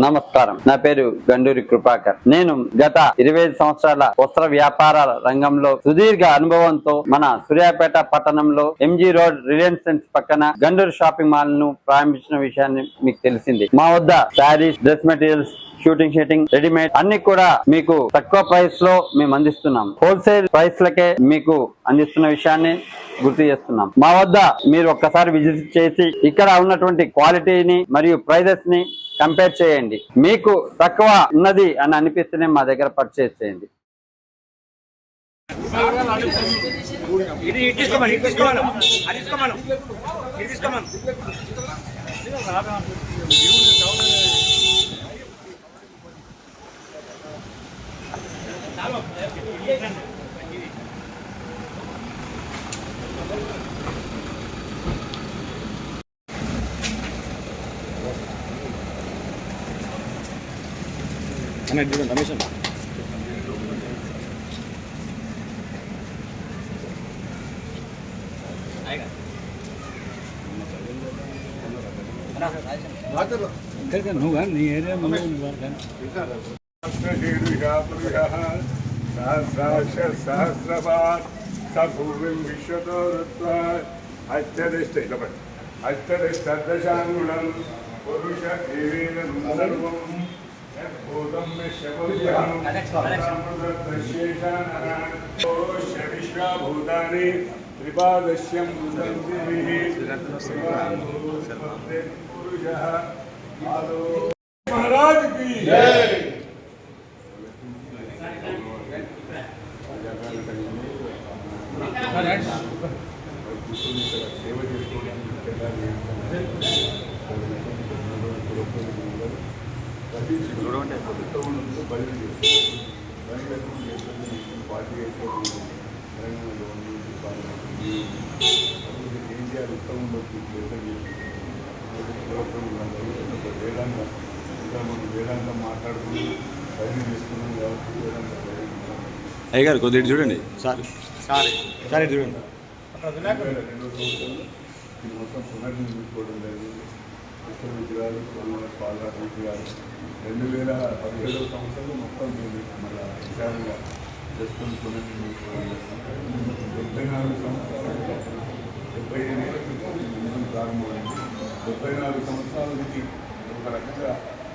నమస్కారం. నా పేరు గండూరి కృపాకర్. నేను గత 25 సంవత్సరాల వస్త్ర వ్యాపారాల రంగంలో సుదీర్ఘ అనుభవంతో మన సూర్యాపేట పట్టణంలో ఎంజీ రోడ్ రిలయన్స్ ట్రెండ్స్ పక్కన గండూరి షాపింగ్ మాల్ ను ప్రారంభించిన విషయాన్ని మీకు తెలిసింది. మా వద్ద saris, dress materials, shooting readymade అన్ని కూడా మీకు తక్కువ ప్రైస్ లో మేము అందిస్తున్నాం. హోల్సేల్ ప్రైస్ లకే మీకు అందిస్తున్న విషయాన్ని గుర్తు చేస్తున్నాం. మా వద్ద మీరు ఒక్కసారి విజిట్ చేసి ఇక్కడ ఉన్నటువంటి క్వాలిటీని మరియు ప్రైజెస్ ని కంపేర్ చేయండి. మీకు తక్కువ ఉన్నది అని అనిపిస్తేనే మా దగ్గర పర్చేస్ చేయండి. రమేష్ నువ్వు నీ ఏరియా సహస్రపాత్ సభూమిం విశ్వతో అత్యధిష్టదశాంగుణం పురుష సర్వం విశ్వభూతాని త్రిపాదశ్యం महाराज की जय। వేదాంతం మాట్లాడుకుని పైన తీసుకున్నాం కాబట్టి అయ్య గారు కొద్దిగా చూడండి సార్ చూడండి. 2 సంవత్సరాలు ఇది మొత్తం పునర్నిర్మించుకోవడం జరిగింది. విశ్వవిద్యాలయాలు పాలరాజు గారు 2017 సంవత్సరంలో మొత్తం మళ్ళీ విచారంగా చేసుకొని పునర్నిర్మించుకోవడం జరిగింది. 74 సంవత్సరాలు 75 ఏళ్ళ క్రితం ప్రారంభమైంది. 74 సంవత్సరాల నుంచి ఒక రకంగా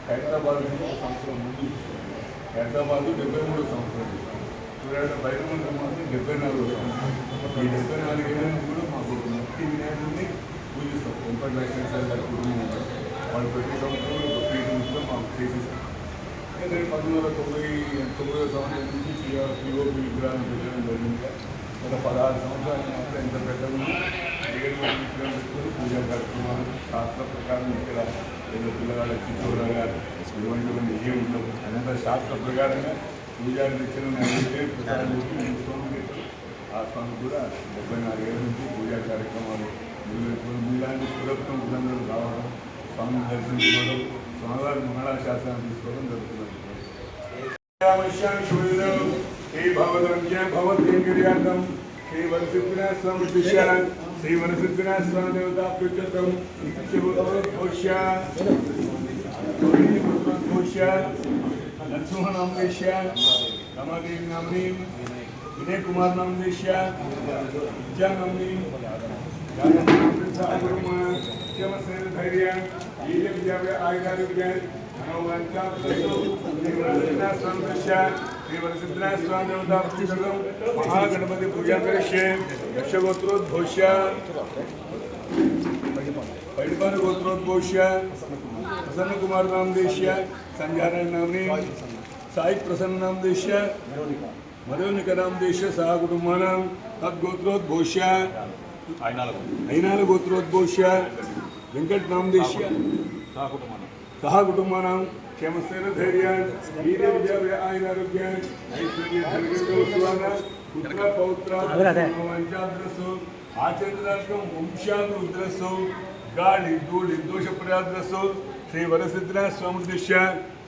హైదరాబాద్ ఒక సంవత్సరం ముందు హైదరాబాద్ 73 సంవత్సరాలు చూడండి. బయట మంది మాత్రం 74 సంవత్సరాలు. ఈ 74 ఏళ్ళని కూడా మాకు ముక్తి వినాయకుడిని పూజిస్తాం. వెంకట లక్ష్మీ కుటుంబం ఉంటారు. వాళ్ళు ప్రతి సంవత్సరం ఒక పీఠంతో మాకు చేసిస్తాం. నేను 1999 సంవత్సరం నుంచి పిఓపి విగ్రహాన్ని పెట్టడం జరిగింది. గత 16 సంవత్సరాలు మాత్రం ఎంత పెద్దగా 7 మంది విగ్రహం పెట్టుకుని పూజా కార్యక్రమాలు శాస్త్ర ప్రకారం ఇక్కడ ఏదో పిల్లగాళ్ళ చిత్తూరుగా ఇటువంటి ఏం ఉండదు. అదంతా శాస్త్ర ప్రకారంగా పూజారి తెచ్చిన నైవేద్యం ప్రసాదం పెట్టి స్వామికి ఆ స్వామి కూడా 74 ఏళ్ళ నుంచి పూజా కార్యక్రమాలు మీలాంటి పురత్వం పిల్లలు రావడం, స్వామిని దర్శించుకోవడం, స్వామివారి మంగళాశాసనం తీసుకోవడం జరుగుతుంది. శ్రీవరసిద్ధినాథ స్వామి దేవతా ప్రీత్యర్థం నరసింహనామ దేశ్య రమాదేవి నామ్ని వినయ్ కుమార్ నామ దేశ్య విద్యా నామ్ని ధైర్య విద్యా ఆయుధారోగ్య శ్రీవరసిద్ధినాథ స్వామి దేవతా ప్రీత్యర్థం మహాగణపతి పూజా కరిష్యే. యశగోత్రోద్భోష్య पैडपान गोत्रोद्घोष्य प्रसन्न कुमार नाम देश्य संध्यारायण नामनी साई प्रसन्न नाम देश्य मधुनिका नाम देश्य सह कुटुंबानां तद्गोत्रोद्घोष्य ऐनाल गोत्रोद्घोष्य वेंकट नाम देश्य सह कुटुंबानां क्षेमस्थैर्य धैर्य वीर्य विजय आयुरारोग्य ऐश्वर्य धनगर्भोत्सवाना पुत्र पौत्र वंशाद्रसो आचंद्राष्ट्रम वंशाद्रुद्रसो गाढ़ी धूल दोष प्रयाद्रसो श्री वरसिद्धिनाथ स्वामी दृश्य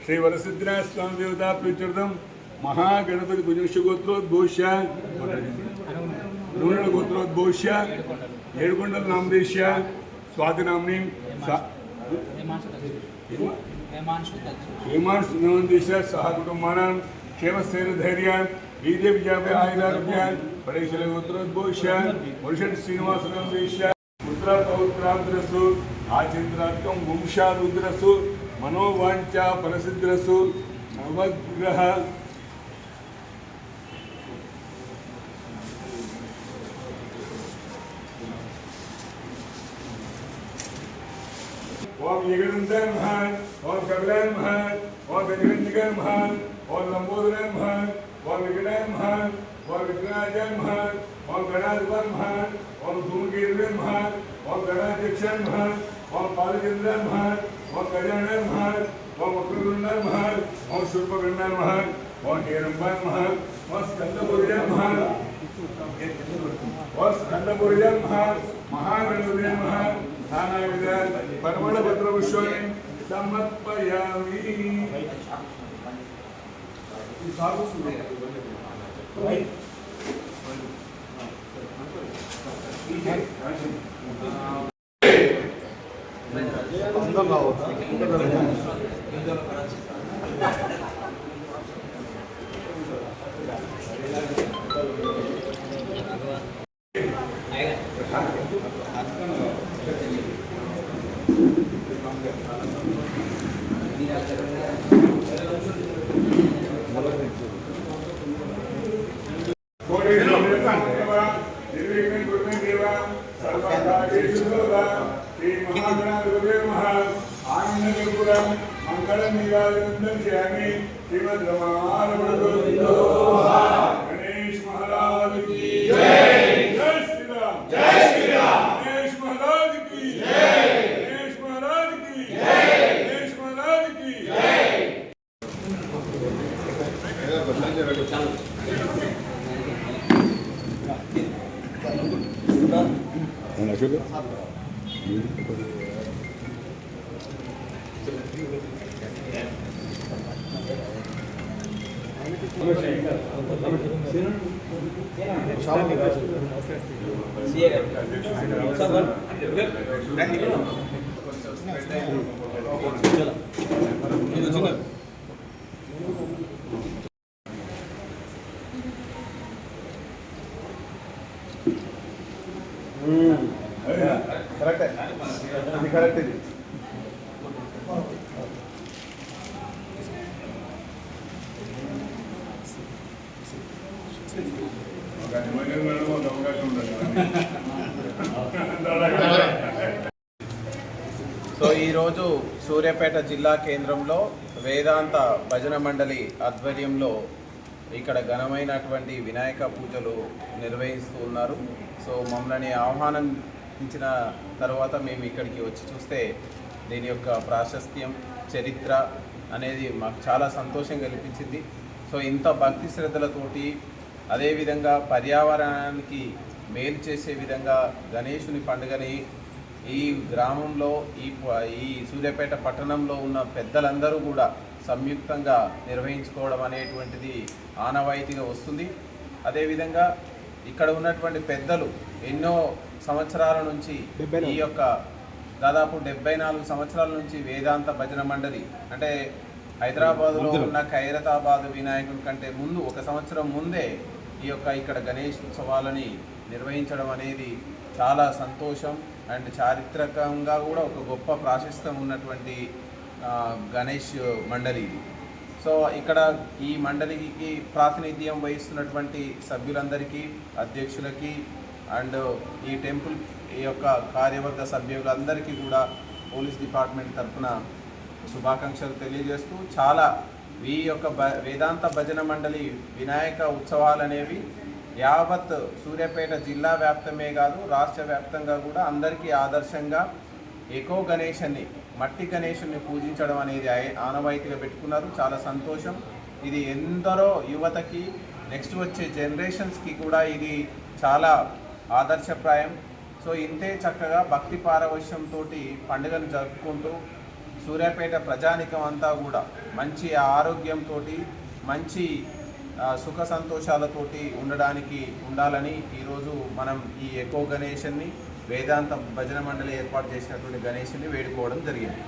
श्री वरसिद्धिनाथ स्वामी देवता प्रीत्यर्थम महागणपति भुजंश गोत्रोद्घोष्य गोत्रोद्घोष्य ఏడుకొండల నామదేశ్య స్వాతి నామ్ని श्रीमान सुनवंदिश सहकुटुंबानां क्षेमस्थैर्यधैर्यान् वीर्यविजयाभ्य आयुरारोग्यान् परेशलगोत्रोद्भूष्यान् मुरुषट् श्रीनिवासनंदेश पुत्रपौत्राद्रसु आचन्द्रात्कं वंशारुद्रसु मनोवाञ्छा फलसिद्रसु नवग्रह ओम यगनंदन महान ओम कपिलन महान ओम गजगंजगन महान ओम लंबोदरन महान ओम विकटन महान ओम विघ्नाजन महान ओम गणाधिपन महान ओम धूमकेतुन महान ओम गणाध्यक्षन महान ओम पालचंद्रन महान ओम गजानन महान ओम वक्रतुंडन महान ओम शूर्पकर्णन महान ओम हेरंबन महान ओम स्कंदपुरजन महान ओम स्कंदपुरजन महान महागणपति महान नानाविधान परमणपत्र पुष्पाणि समर्पयामि। गणेश महाराज की जय। जय श्री राम। जय श्री राम। गणेश महाराज की जय। गणेश महाराज की जय। गणेश महाराज की जय। करेक्ट సో ఈరోజు సూర్యాపేట జిల్లా కేంద్రంలో వేదాంత భజన మండలి ఆధ్వర్యంలో ఇక్కడ ఘనమైనటువంటి వినాయక పూజలు నిర్వహిస్తూ ఉన్నారు. సో మమ్మల్ని ఆహ్వానించిన తర్వాత మేము ఇక్కడికి వచ్చి చూస్తే దీని యొక్క ప్రాశస్త్యం చరిత్ర అనేది మాకు చాలా సంతోషం కల్పించింది. సో ఇంత భక్తి శ్రద్ధలతోటి అదేవిధంగా పర్యావరణానికి మేలు చేసే విధంగా గణేశుని పండుగని ఈ గ్రామంలో ఈ సూర్యాపేట పట్టణంలో ఉన్న పెద్దలందరూ కూడా సంయుక్తంగా నిర్వహించుకోవడం అనేటువంటిది ఆనవాయితీగా వస్తుంది. అదేవిధంగా ఇక్కడ ఉన్నటువంటి పెద్దలు ఎన్నో సంవత్సరాల నుంచి ఈ యొక్క దాదాపు 74 సంవత్సరాల నుంచి వేదాంత భజన మండలి అంటే హైదరాబాద్లో ఉన్న ఖైరతాబాద్ వినాయకుని కంటే ముందు 1 సంవత్సరం ముందే ఈ యొక్క ఇక్కడ గణేష్ ఉత్సవాలని నిర్వహించడం అనేది చాలా సంతోషం అండ్ చారిత్రకంగా కూడా ఒక గొప్ప ప్రాశస్త్యం ఉన్నటువంటి గణేష్ మండలి. సో ఇక్కడ ఈ మండలికి ప్రాతినిధ్యం వహిస్తున్నటువంటి సభ్యులందరికీ అధ్యక్షులకి అండ్ ఈ టెంపుల్ ఈ యొక్క కార్యవర్గ సభ్యులందరికీ కూడా పోలీస్ డిపార్ట్మెంట్ తరఫున శుభాకాంక్షలు తెలియజేస్తూ చాలా ఈ యొక్క వేదాంత భజన మండలి వినాయక ఉత్సవాలు అనేవి యావత్ సూర్యాపేట జిల్లా వ్యాప్తమే కాదు రాష్ట్ర వ్యాప్తంగా కూడా అందరికీ ఆదర్శంగా ఎకో గణేషుని మట్టి గణేషుని పూజించడం అనేది ఆనవాయితీగా పెట్టుకున్నారు. చాలా సంతోషం. ఇది ఎందరో యువతకి నెక్స్ట్ వచ్చే జనరేషన్స్కి కూడా ఇది చాలా ఆదర్శప్రాయం. సో ఇంతే చక్కగా భక్తి పారవశ్యంతో పండుగను జరుపుకుంటూ సూర్యాపేట ప్రజానికం అంతా కూడా మంచి ఆరోగ్యంతో మంచి సుఖ సంతోషాలతోటి ఉండాలని ఈరోజు మనం ఈ ఎకో గణేషుని వేదాంత భజన మండలి ఏర్పాటు చేసినటువంటి గణేషుని వేడుకోవడం జరిగింది.